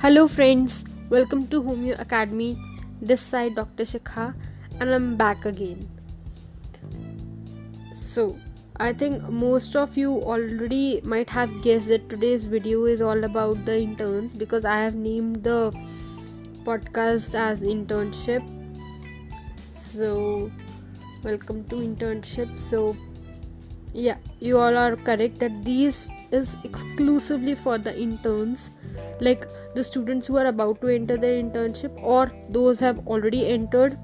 Hello friends, welcome to Homeo Academy. This side Dr. Shikha and I'm back again. So, I think most of you already might have guessed that today's video is all about the interns because I have named the podcast as internship. So, welcome to internship. So, yeah, you all are correct that these is exclusively for the interns, like the students who are about to enter their internship, or those have already entered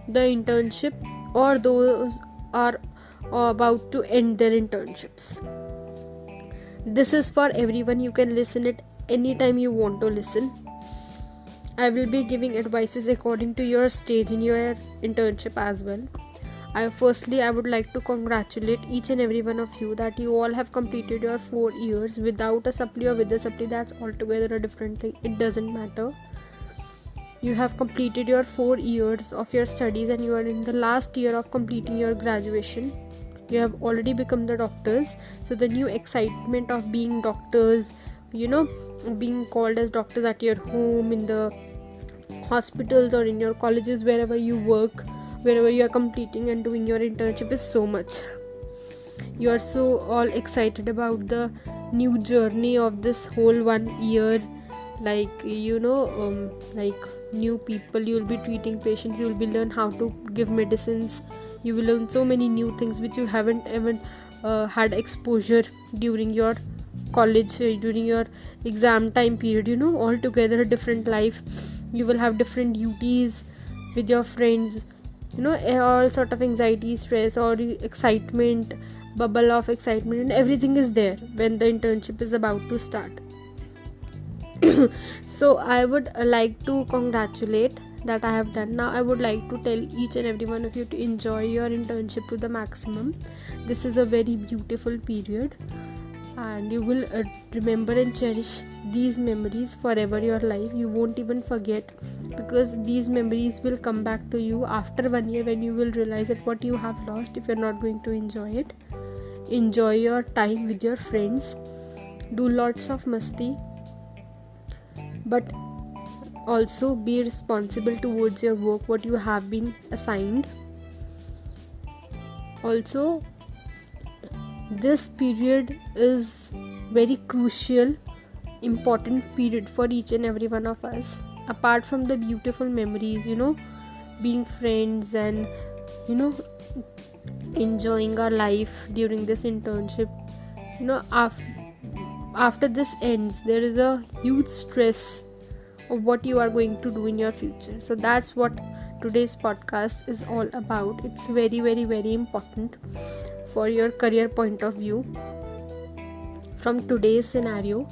the internship, or those are about to end their internships. This is for everyone. You can listen it anytime you want to listen. I will be giving advices according to your stage in your internship as well. I would like to congratulate each and every one of you that you all have completed your 4 years without a supply or with a supply. That's altogether a different thing. It doesn't matter. You have completed your 4 years of your studies and you are in the last year of completing your graduation. You have already become the doctors. So the new excitement of being doctors, being called as doctors at your home, in the hospitals or in your colleges, wherever you work, wherever you are completing and doing your internship is so much. You are so all excited about the new journey of this whole 1 year, like new people. You will be treating patients, you will be learn how to give medicines, you will learn so many new things which you haven't even had exposure during your college, during your exam time period. Altogether a different life. You will have different duties with your friends, all sort of anxiety, stress, or excitement, bubble of excitement, and everything is there when the internship is about to start. So I would like to congratulate that I have done. Now I would like to tell each and every one of you to enjoy your internship to the maximum. This is a very beautiful period and you will remember and cherish these memories forever your life. You won't even forget, because these memories will come back to you after 1 year when you will realize that what you have lost if you're not going to enjoy it. Enjoy your time with your friends, do lots of masti, but also be responsible towards your work, what you have been assigned. Also, this period is very crucial, important period for each and every one of us. Apart from the beautiful memories, being friends and enjoying our life during this internship, after this ends, there is a huge stress of what you are going to do in your future. So that's what today's podcast is all about. It's very, very, very important for your career point of view from today's scenario.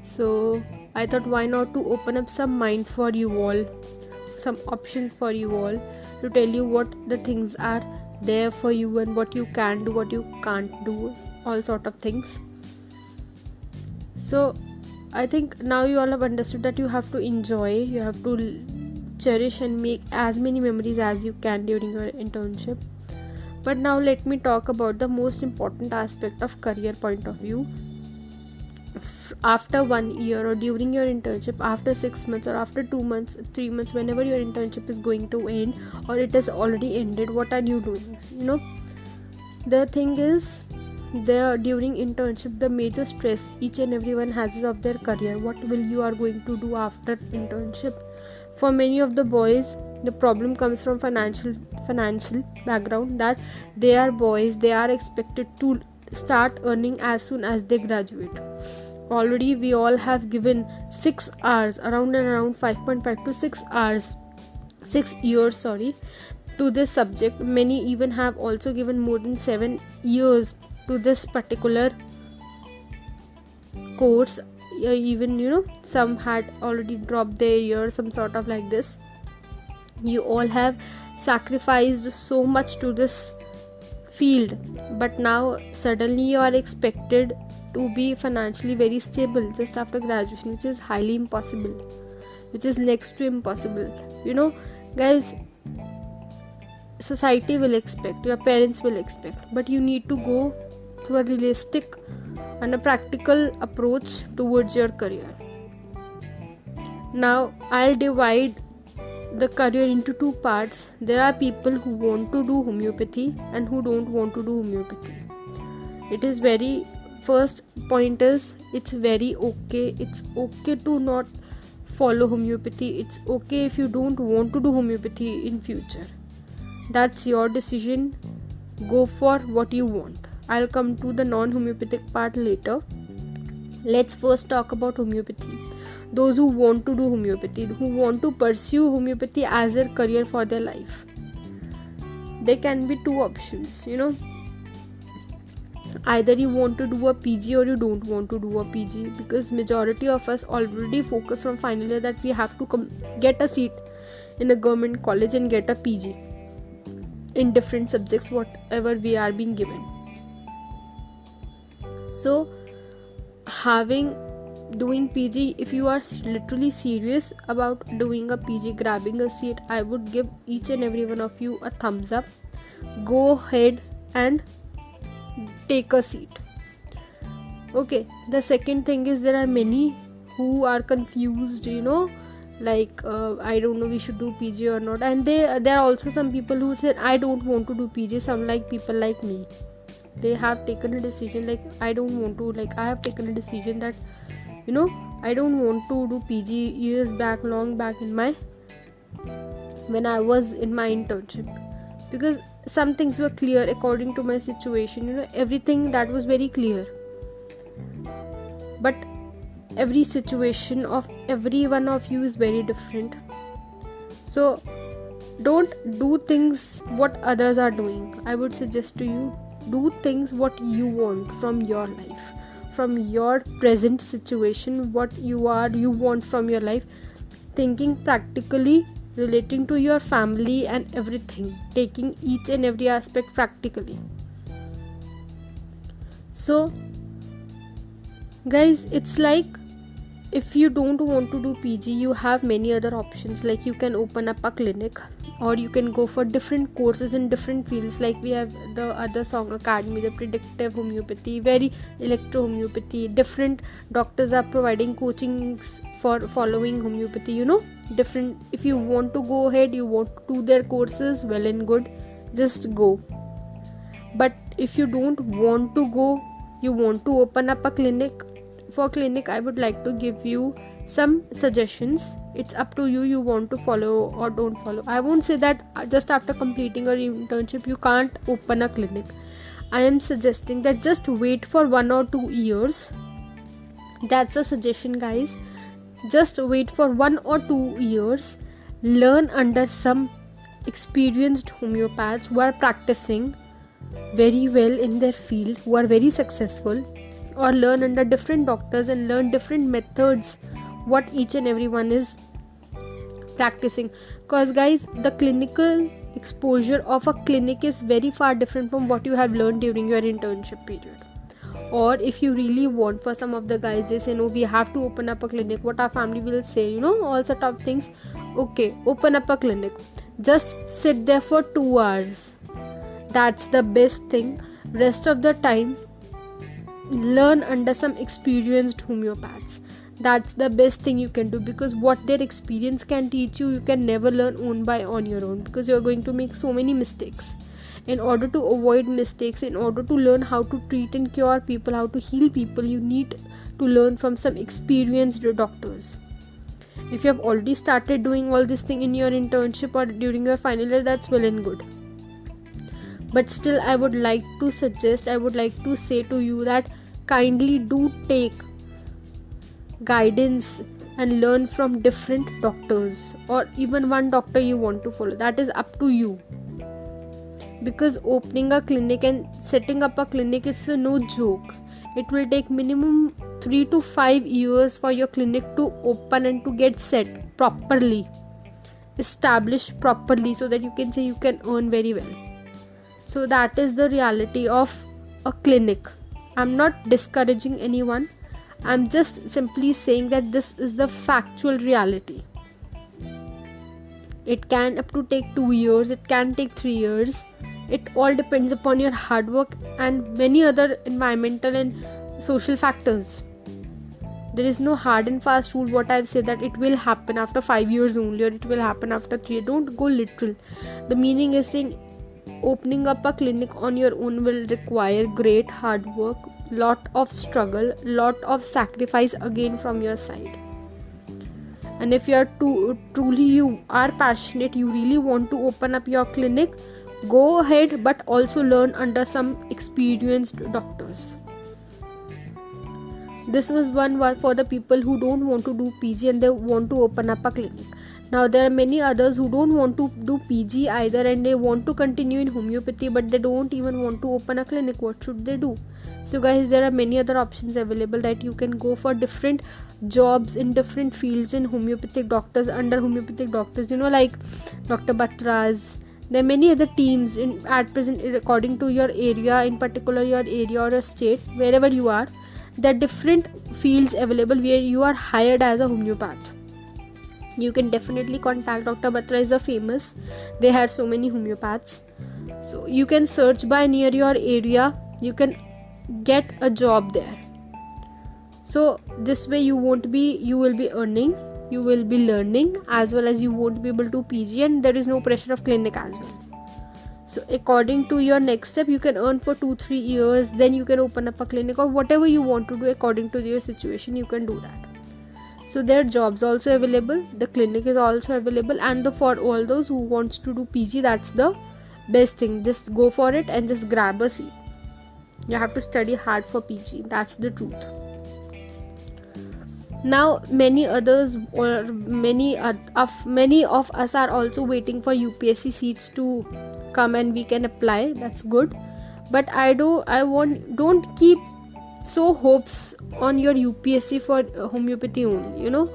So I thought, why not to open up some mind for you all, some options for you all, to tell you what the things are there for you and what you can do, what you can't do, all sort of things. So I think now you all have understood that you have to enjoy, you have to cherish and make as many memories as you can during your internship. But now let me talk about the most important aspect of career point of view. After 1 year or during your internship, after 6 months or after 2 months, 3 months, whenever your internship is going to end or it has already ended, what are you doing? The thing is, during internship, the major stress each and everyone has is of their career. What will you are going to do after internship? For many of the boys, the problem comes from financial background, that they are boys, they are expected to start earning as soon as they graduate. Already we all have given 6 hours, around 5.5 to 6 hours, 6 years to this subject. Many even have also given more than 7 years to this particular course. Even some had already dropped their year, some sort of like this. You all have sacrificed so much to this field, but now suddenly you are expected to be financially very stable just after graduation, which is highly impossible, which is next to impossible. Guys, society will expect, your parents will expect, but you need to go through a realistic and a practical approach towards your career. Now I'll divide the career into two parts. There are people who want to do homeopathy and who don't want to do homeopathy. It is very, first point is, it's very okay. It's okay to not follow homeopathy. It's okay if you don't want to do homeopathy in future. That's your decision. Go for what you want. I'll come to the non-homeopathic part later. Let's first talk about homeopathy. Those who want to do homeopathy, who want to pursue homeopathy as their career for their life. There can be two options, Either you want to do a PG or you don't want to do a PG, because majority of us already focus from final year that we have to get a seat in a government college and get a PG in different subjects, whatever we are being given. So doing PG, if you are literally serious about doing a PG, grabbing a seat, I would give each and every one of you a thumbs up. Go ahead and take a seat. Okay, the second thing is, there are many who are confused, I don't know we should do PG or not, and there are also some people who said I don't want to do PG. Some people like me, they have taken a decision I have taken a decision that I don't want to do PG years back, long back when I was in my internship, because some things were clear according to my situation, everything that was very clear. But every situation of every one of you is very different. So don't do things what others are doing. I would suggest to you, do things what you want from your life, from your present situation, what you want from your life, thinking practically, relating to your family and everything, taking each and every aspect practically. So guys, it's if you don't want to do PG, you have many other options. You can open up a clinic, or you can go for different courses in different fields. We have the other Song Academy, the predictive homeopathy, very electro homeopathy. Different doctors are providing coachings for following homeopathy, different. If you want to go ahead, you want to do their courses, well and good, just go. But if you don't want to go, you want to open up a clinic, for clinic I would like to give you some suggestions. It's up to you want to follow or don't follow. I won't say that just after completing your internship you can't open a clinic. I am suggesting that just wait for 1 or 2 years. That's a suggestion, guys. Just wait for 1 or 2 years, learn under some experienced homeopaths who are practicing very well in their field, who are very successful, or learn under different doctors and learn different methods what each and everyone is practicing. Because guys, the clinical exposure of a clinic is very far different from what you have learned during your internship period. Or if you really want, for some of the guys, they say no, we have to open up a clinic, what our family will say, all sort of things. Okay, open up a clinic, just sit there for 2 hours. That's the best thing. Rest of the time learn under some experienced homeopaths. That's the best thing you can do, because what their experience can teach you, you can never learn on your own, because you're going to make so many mistakes. In order to avoid mistakes, in order to learn how to treat and cure people, how to heal people, you need to learn from some experienced doctors. If you have already started doing all this thing in your internship or during your final year, that's well and good. But still, I would like to say to you that kindly do take guidance and learn from different doctors, or even one doctor you want to follow. That is up to you. Because opening a clinic and setting up a clinic is no joke. It will take minimum 3 to 5 years for your clinic to open and to get set properly, established properly, so that you can say you can earn very well. So that is the reality of a clinic. I'm not discouraging anyone. I'm just simply saying that this is the factual reality. It can up to take 2 years, it can take 3 years. It all depends upon your hard work and many other environmental and social factors. There is no hard and fast rule what I've said that it will happen after 5 years only, or it will happen after 3. Don't go literal. The meaning is saying opening up a clinic on your own will require great hard work, lot of struggle, lot of sacrifice again from your side. And if you are truly you are passionate, you really want to open up your clinic, go ahead, but also learn under some experienced doctors. This was one for the people who don't want to do PG and they want to open up a clinic. Now there are many others who don't want to do PG either and they want to continue in homeopathy, but they don't even want to open a clinic. What should they do? So guys, there are many other options available that you can go for different jobs in different fields in homeopathic doctors, under homeopathic doctors, like Dr. Batras. There are many other teams at present according to your area, in particular your area or a state, wherever you are. There are different fields available where you are hired as a homeopath. You can definitely contact Dr. Batra is a famous. They had so many homeopaths. So you can search by near your area. You can get a job there. So this way you will be earning, you will be learning, as well as you won't be able to PG, and there is no pressure of clinic as well. So according to your next step, you can earn for 2-3 years, then you can open up a clinic or whatever you want to do according to your situation, you can do that. So there are jobs also available, the clinic is also available, and for all those who wants to do PG, that's the best thing. Just go for it and just grab a seat. You have to study hard for PG, that's the truth. Now many others or many of us are also waiting for UPSC seats to come and we can apply. That's good, but don't keep so hopes on your UPSC for homeopathy only,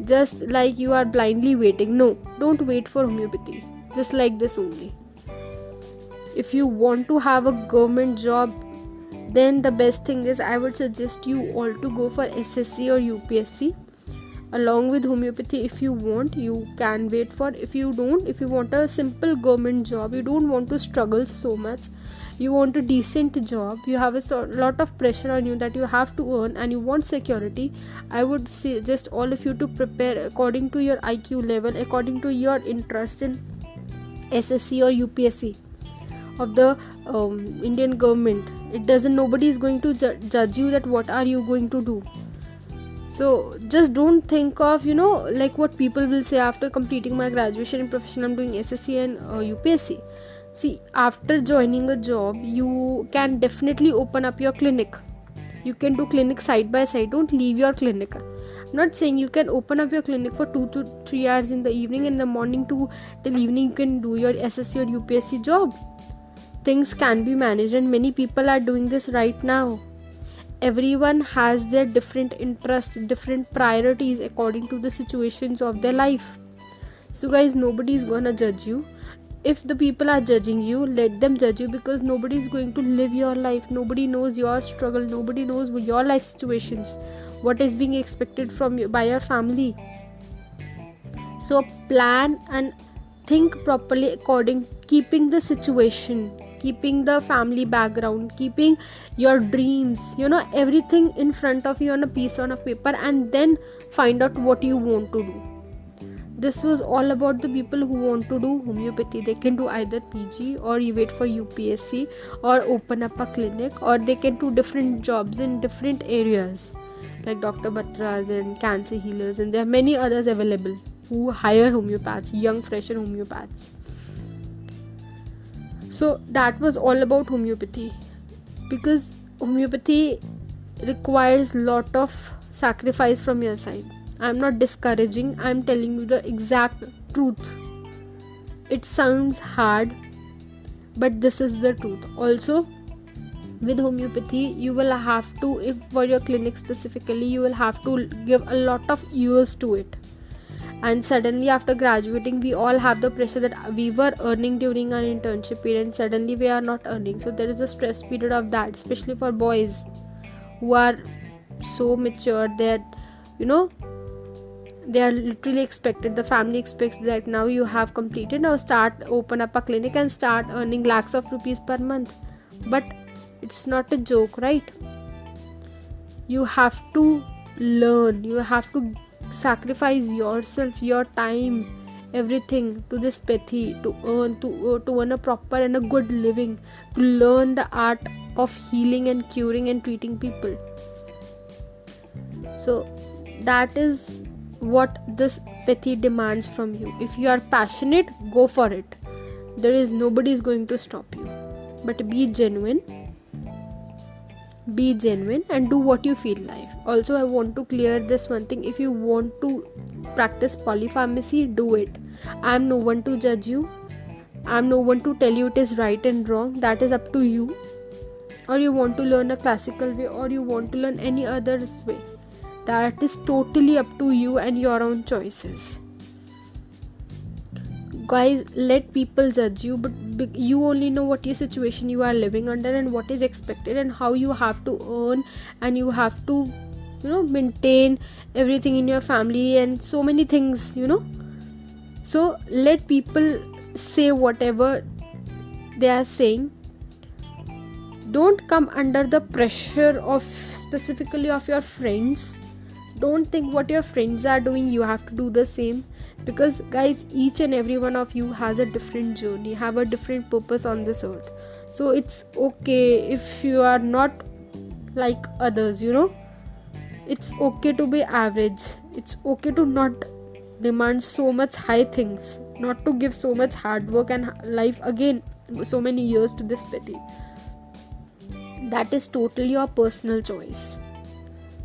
just like you are blindly waiting. No, don't wait for homeopathy, just like this only. If you want to have a government job, then the best thing is I would suggest you all to go for SSC or UPSC along with homeopathy. If you want, you can wait for. If you want a simple government job, you don't want to struggle so much, you want a decent job, you have a lot of pressure on you that you have to earn and you want security, I would suggest all of you to prepare according to your IQ level, according to your interest in SSC or UPSC of the Indian government. Nobody is going to judge you that what are you going to do. So just don't think of like what people will say after completing my graduation in profession, I'm doing SSC and UPSC. See, after joining a job, you can definitely open up your clinic. You can do clinic side by side. Don't leave your clinic. I'm not saying you can open up your clinic for 2 to 3 hours in the evening, in the morning till evening you can do your SSC or UPSC job. Things can be managed and many people are doing this right now. Everyone has their different interests, different priorities according to the situations of their life. So guys, nobody is gonna judge you. If the people are judging you, let them judge you, because nobody is going to live your life. Nobody knows your struggle. Nobody knows your life situations, what is being expected from you by your family. So plan and think properly according, keeping the situation, keeping the family background, keeping your dreams, everything in front of you on a piece of paper, and then find out what you want to do. This was all about the people who want to do homeopathy. They can do either PG or you wait for UPSC or open up a clinic, or they can do different jobs in different areas like Dr. Batras and cancer healers, and there are many others available who hire homeopaths, young fresher homeopaths. So that was all about homeopathy, because homeopathy requires lot of sacrifice from your side. I'm not discouraging, I'm telling you the exact truth. It sounds hard, but this is the truth. Also, with homeopathy, you will have to, if for your clinic specifically, you will have to give a lot of years to it. And suddenly after graduating, we all have the pressure that we were earning during our internship period, and suddenly we are not earning. So there is a stress period of that, especially for boys who are so mature that they are literally expected, the family expects that now you have completed, now open up a clinic and start earning lakhs of rupees per month. But it's not a joke, right? You have to learn, you have to sacrifice yourself, your time, everything to this pathy to earn a proper and a good living, to learn the art of healing and curing and treating people. So that is what this pathy demands from you. If you are passionate, go for it. There is nobody is going to stop you, but be genuine and do what you feel like. Also, I want to clear this one thing: if you want to practice polypharmacy, do it. I am no one to judge you. I am no one to tell you it is right and wrong. That is up to you. Or you want to learn a classical way, or you want to learn any other way. That is totally up to you and your own choices. Guys, let people judge you, but you only know what your situation you are living under and what is expected and how you have to earn, and you have to maintain everything in your family and so many things. So let people say whatever they are saying. Don't come under the pressure of specifically of your friends. Don't think what your friends are doing you have to do the same, because guys, each and every one of you has a different journey, have a different purpose on this earth. So it's okay if you are not like others. It's okay to be average. It's okay to not demand so much high things, not to give so much hard work and life again so many years to this petty. That is totally your personal choice.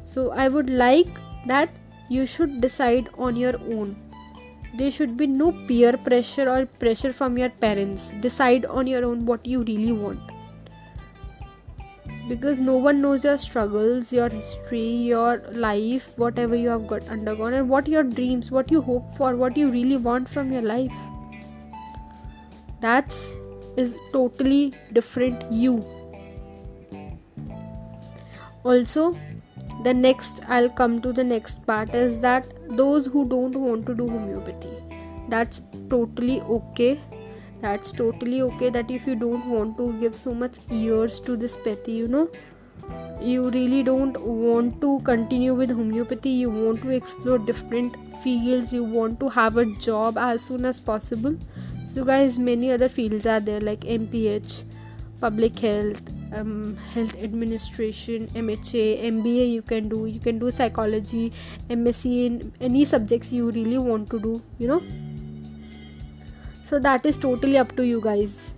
So I would like that you should decide on your own. There should be no peer pressure or pressure from your parents. Decide on your own what you really want, because no one knows your struggles, your history, your life, whatever you have got undergone, and what your dreams, what you hope for, what you really want from your life. That is totally different you. Also, I'll come to the next part is that those who don't want to do homeopathy, that's totally okay. That's totally okay that if you don't want to give so much years to this pathy, you really don't want to continue with homeopathy, you want to explore different fields, you want to have a job as soon as possible. So guys, many other fields are there like MPH, public health, health administration, MHA, MBA you can do psychology, MSc in any subjects you really want to do, So that is totally up to you guys.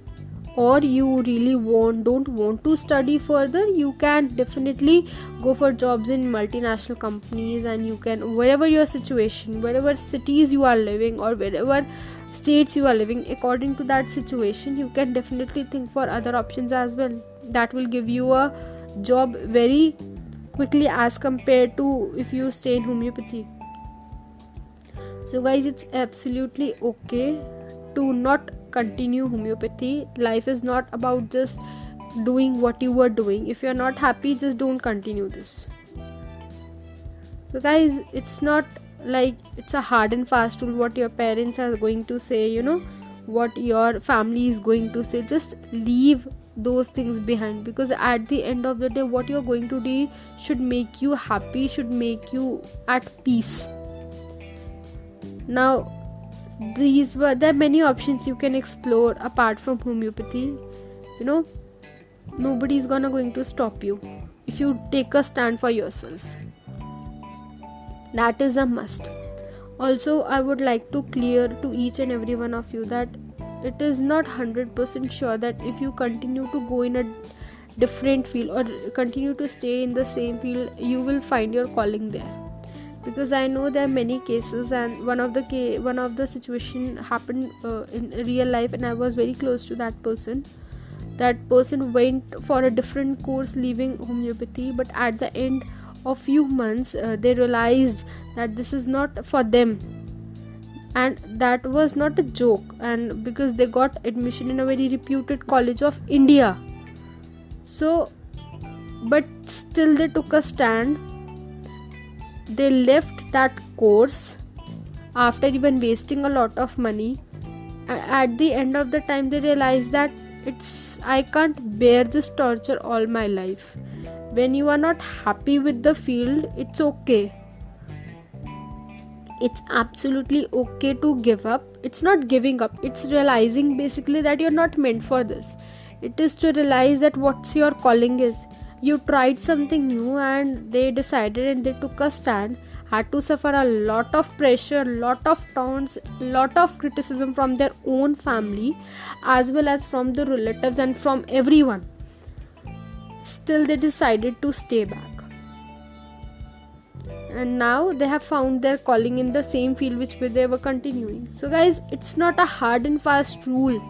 Or you really don't want to study further, you can definitely go for jobs in multinational companies, and you can, wherever your situation, wherever cities you are living or wherever states you are living, according to that situation you can definitely think for other options as well. That will give you a job very quickly as compared to if you stay in homeopathy. So guys, it's absolutely okay to not continue homeopathy. Life is not about just doing what you were doing. If you're not happy, just don't continue this. So guys, it's not like it's a hard and fast rule what your parents are going to say, what your family is going to say. Just leave those things behind, because at the end of the day, what you're going to do should make you happy, should make you at peace. Now, there are many options you can explore apart from homeopathy. Nobody's going to stop you if you take a stand for yourself. That is a must. Also, I would like to clear to each and every one of you that it is not 100% sure that if you continue to go in a different field or continue to stay in the same field, you will find your calling there. Because I know there are many cases, and one of the situation happened in real life, and I was very close to that person. That person went for a different course leaving homeopathy, but at the end of few months they realized that this is not for them, and that was not a joke. And because they got admission in a very reputed college of India, so but still they took a stand. They left that course after even wasting a lot of money. At the end of the time, they realized that I can't bear this torture all my life. When you are not happy with the field, it's okay. It's absolutely okay to give up. It's not giving up, it's realizing basically that you're not meant for this. It is to realize that what's your calling is. You tried something new and they decided and they took a stand, had to suffer a lot of pressure, lot of taunts, lot of criticism from their own family as well as from the relatives and from everyone. Still they decided to stay back. And now they have found their calling in the same field which they were continuing. So guys, it's not a hard and fast rule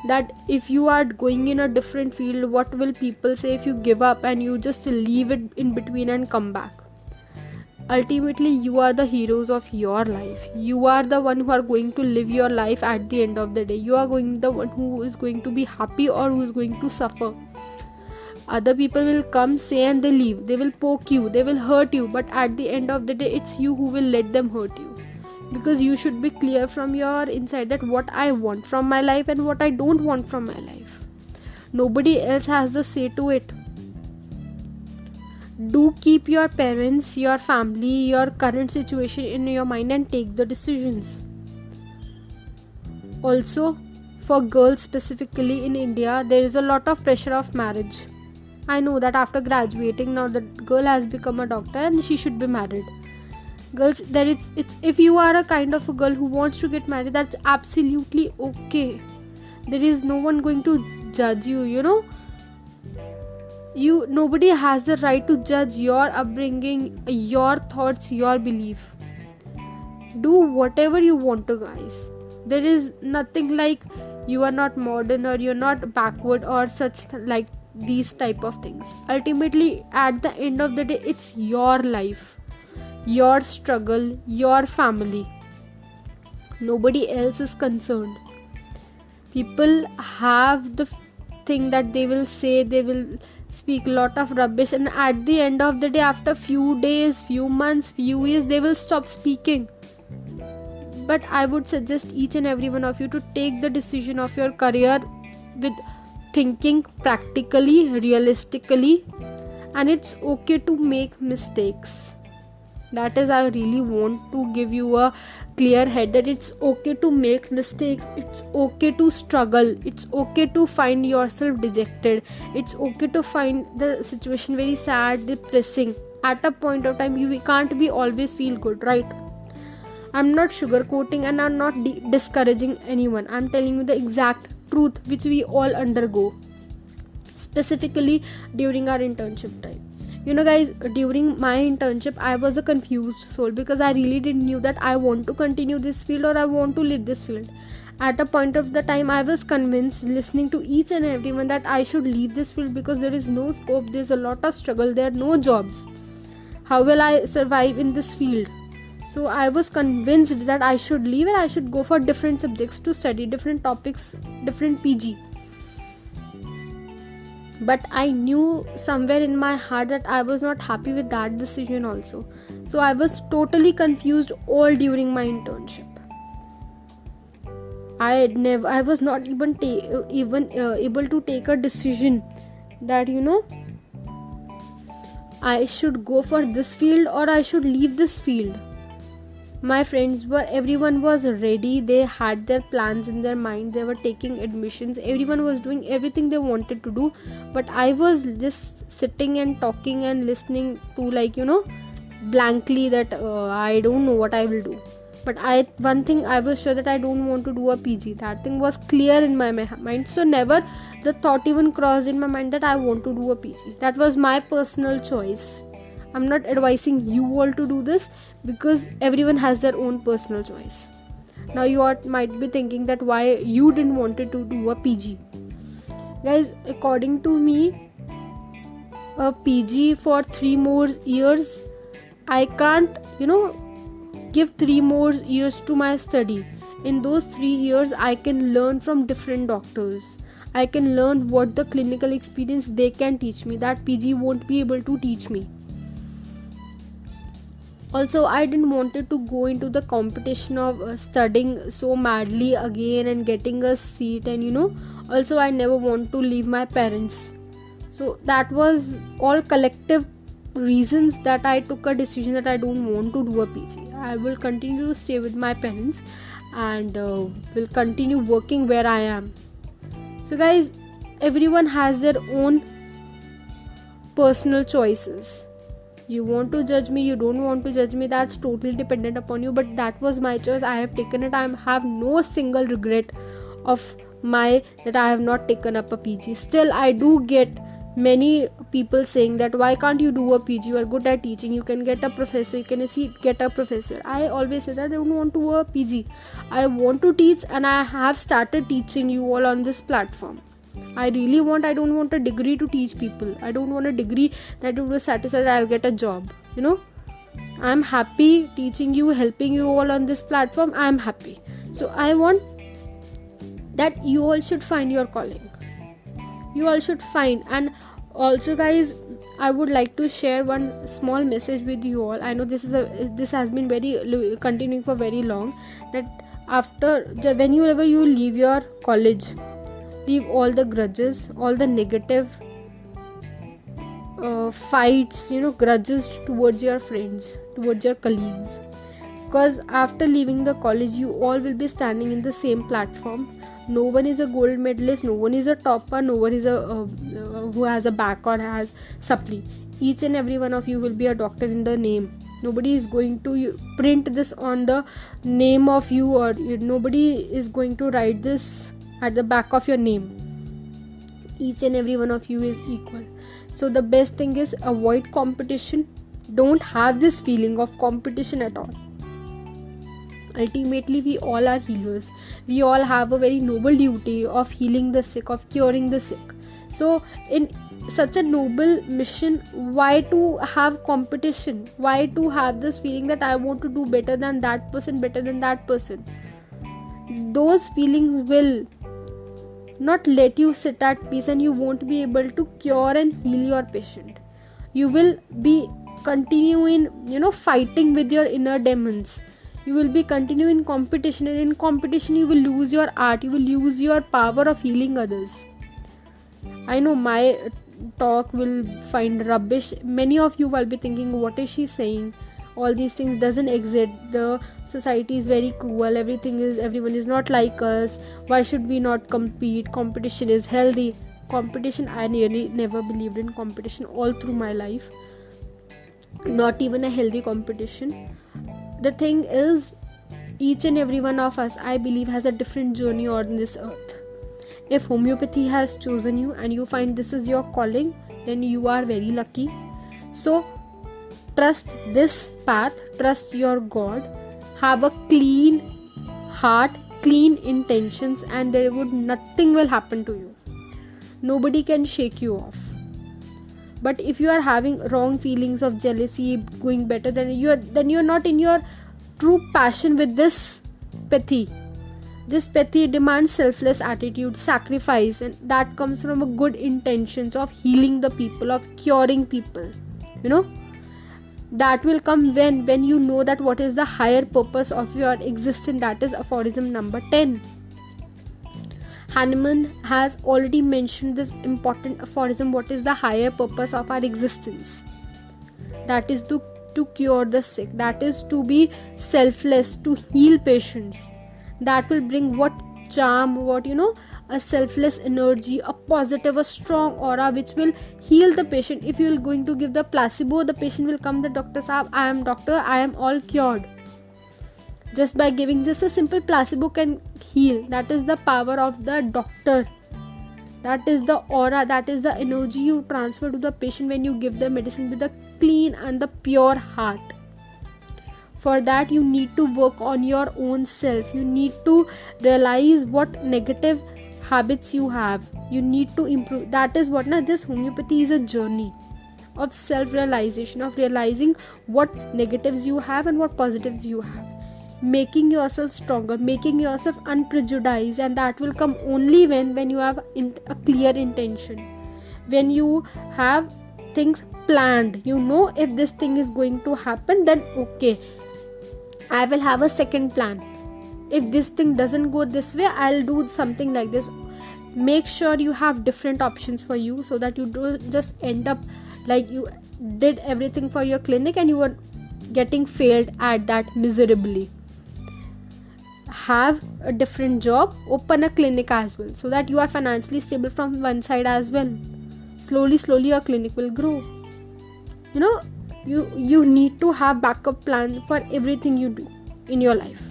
that if you are going in a different field, what will people say if you give up and you just leave it in between and come back. Ultimately, you are the heroes of your life. You are the one who are going to live your life at the end of the day. You are the one who is going to be happy or who is going to suffer. Other people will come, say and they leave. They will poke you, they will hurt you, but at the end of the day, it's you who will let them hurt you. Because you should be clear from your inside that what I want from my life and what I don't want from my life. Nobody else has the say to it. Do keep your parents, your family, your current situation in your mind and take the decisions. Also, for girls specifically in India, there is a lot of pressure of marriage. I know that after graduating, now the girl has become a doctor and she should be married. Girls, it's if you are a kind of a girl who wants to get married, that's absolutely okay. There is no one going to judge you, nobody has the right to judge your upbringing, your thoughts, your belief. Do whatever you want to, guys. There is nothing like you are not modern or you're not backward or such like these type of things. Ultimately, at the end of the day, it's your life, your struggle, your family. Nobody else is concerned. People have the thing that they will say, they will speak a lot of rubbish, and at the end of the day, after few days, few months, few years, they will stop speaking. But I would suggest each and every one of you to take the decision of your career with thinking practically, realistically, and it's okay to make mistakes. That is, I really want to give you a clear head that it's okay to make mistakes, it's okay to struggle, it's okay to find yourself dejected, it's okay to find the situation very sad, depressing. At a point of time, you can't be always feel good, right? I'm not sugarcoating and I'm not discouraging anyone. I'm telling you the exact truth which we all undergo, specifically during our internship time. Guys, during my internship, I was a confused soul because I really didn't know that I want to continue this field or I want to leave this field. At a point of the time, I was convinced, listening to each and everyone, that I should leave this field because there is no scope, there's a lot of struggle, there are no jobs. How will I survive in this field? So I was convinced that I should leave and I should go for different subjects to study, different topics, different PG. But I knew somewhere in my heart that I was not happy with that decision also. So I was totally confused all during my internship. I was not even able to take a decision that I should go for this field or I should leave this field. My friends everyone was ready, they had their plans in their mind, they were taking admissions, everyone was doing everything they wanted to do, but I was just sitting and talking and listening to blankly that I don't know what I will do. But one thing I was sure that I don't want to do a PG. That thing was clear in my mind, so never the thought even crossed in my mind that I want to do a PG. That was my personal choice. I'm not advising you all to do this because everyone has their own personal choice. Now you might be thinking that why you didn't want to do a PG. Guys, according to me, a PG for 3 more years, I can't give 3 more years to my study. In those 3 years, I can learn from different doctors. I can learn what the clinical experience they can teach me that PG won't be able to teach me. Also, I didn't want to go into the competition of studying so madly again and getting a seat and Also, I never want to leave my parents. So that was all collective reasons that I took a decision that I don't want to do a PG. I will continue to stay with my parents and will continue working where I am. So guys, everyone has their own personal choices. You want to judge me, you don't want to judge me, that's totally dependent upon you, but that was my choice. I have taken it. I have no single regret of my that I have not taken up a PG. Still, I do get many people saying that why can't you do a PG, you are good at teaching, you can get a professor, you can get a professor. I always say that I don't want to do a PG. I want to teach, and I have started teaching you all on this platform. I don't want a degree to teach people. I don't want a degree that will satisfy that I'll get a job. I'm happy teaching you, helping you all on this platform. I'm happy. So I want that you all should find your calling. You all should find. And also guys, I would like to share one small message with you all. I know this has been very continuing for very long, that whenever you leave your college, leave all the grudges, all the negative fights, grudges towards your friends, towards your colleagues, because after leaving the college you all will be standing in the same platform. No one is a gold medalist, no one is a topper, no one is who has a back or has supply. Each and every one of you will be a doctor in the name. Nobody is going to print this on the name of you, or nobody is going to write this at the back of your name. Each and every one of you is equal. So the best thing is avoid competition. Don't have this feeling of competition at all. Ultimately, we all are healers. We all have a very noble duty of healing the sick, of curing the sick. So in such a noble mission, why to have competition? Why to have this feeling that I want to do better than that person, better than that person? Those feelings will not let you sit at peace, and you won't be able to cure and heal your patient. You will be continuing, fighting with your inner demons. You will be continuing competition, and in competition you will lose your art, you will lose your power of healing others. I know my talk will find rubbish. Many of you will be thinking, what is she saying? All these things doesn't exist. The society is very cruel. Everyone is not like us. Why should we not compete? Competition is healthy. Competition, I nearly never believed in competition all through my life. Not even a healthy competition. The thing is, each and every one of us, I believe, has a different journey on this earth. If homeopathy has chosen you and you find this is your calling, then you are very lucky. So trust this path, trust your God, have a clean heart, clean intentions, and nothing will happen to you. Nobody can shake you off. But if you are having wrong feelings of jealousy, going better than you, then you are not in your true passion with this pathy. This pathy demands selfless attitude, sacrifice, and that comes from a good intentions of healing the people, of curing people. That will come when you know that what is the higher purpose of your existence. That is aphorism number 10. Hahnemann has already mentioned this important aphorism. What is the higher purpose of our existence? That is to cure the sick. That is to be selfless, to heal patients. That will bring what charm, a selfless energy, a positive, a strong aura which will heal the patient. If you are going to give the placebo, the patient will come, the doctor saab, I am doctor, I am all cured. Just by giving just a simple placebo can heal. That is the power of the doctor. That is the aura, that is the energy you transfer to the patient when you give the medicine with a clean and the pure heart. For that, you need to work on your own self. You need to realize what negative habits you have. You need to improve. That is what this homeopathy is a journey of self-realization, of realizing what negatives you have and what positives you have. Making yourself stronger, making yourself unprejudiced, and that will come only when you have a clear intention. When you have things planned, if this thing is going to happen, then okay, I will have a second plan. If this thing doesn't go this way, I'll do something like this. make sure you have different options for you, so that you don't just end up like you did everything for your clinic and you were getting failed at that miserably. Have a different job, open a clinic as well, so that you are financially stable from one side as well. Slowly your clinic will grow. You need to have backup plan for everything you do in your life.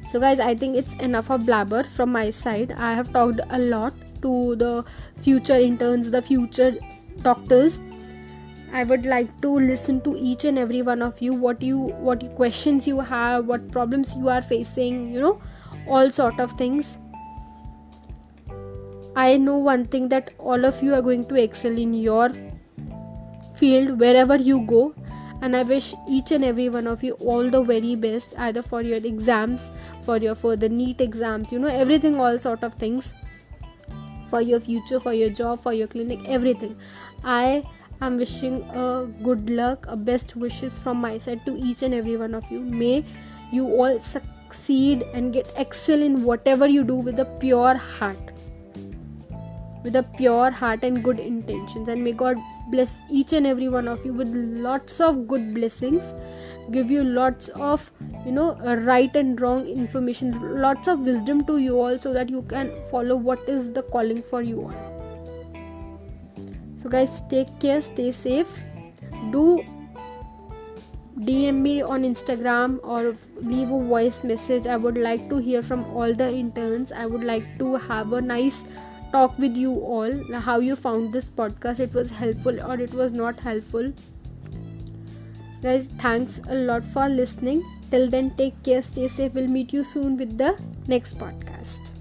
So guys, I think it's enough of blabber from my side. I have talked a lot to the future interns, the future doctors. I would like to listen to each and every one of you, what questions you have, what problems you are facing, all sort of things. I know one thing, that all of you are going to excel in your field wherever you go, and I wish each and every one of you all the very best, either for your exams, for your further NEET exams, everything, all sort of things, for your future, for your job, for your clinic, everything. I am wishing a good luck, a best wishes from my side to each and every one of you. May you all succeed and excel in whatever you do with a pure heart and good intentions, and may God bless each and every one of you with lots of good blessings, give you lots of right and wrong information, lots of wisdom to you all, so that you can follow what is the calling for you all. So guys, take care, stay safe. Do DM me on Instagram or leave a voice message. I would like to hear from all the interns. I would like to have a nice talk with you all, how you found this podcast, it was helpful or it was not helpful. Guys, thanks a lot for listening. Till then, take care, stay safe. We'll meet you soon with the next podcast.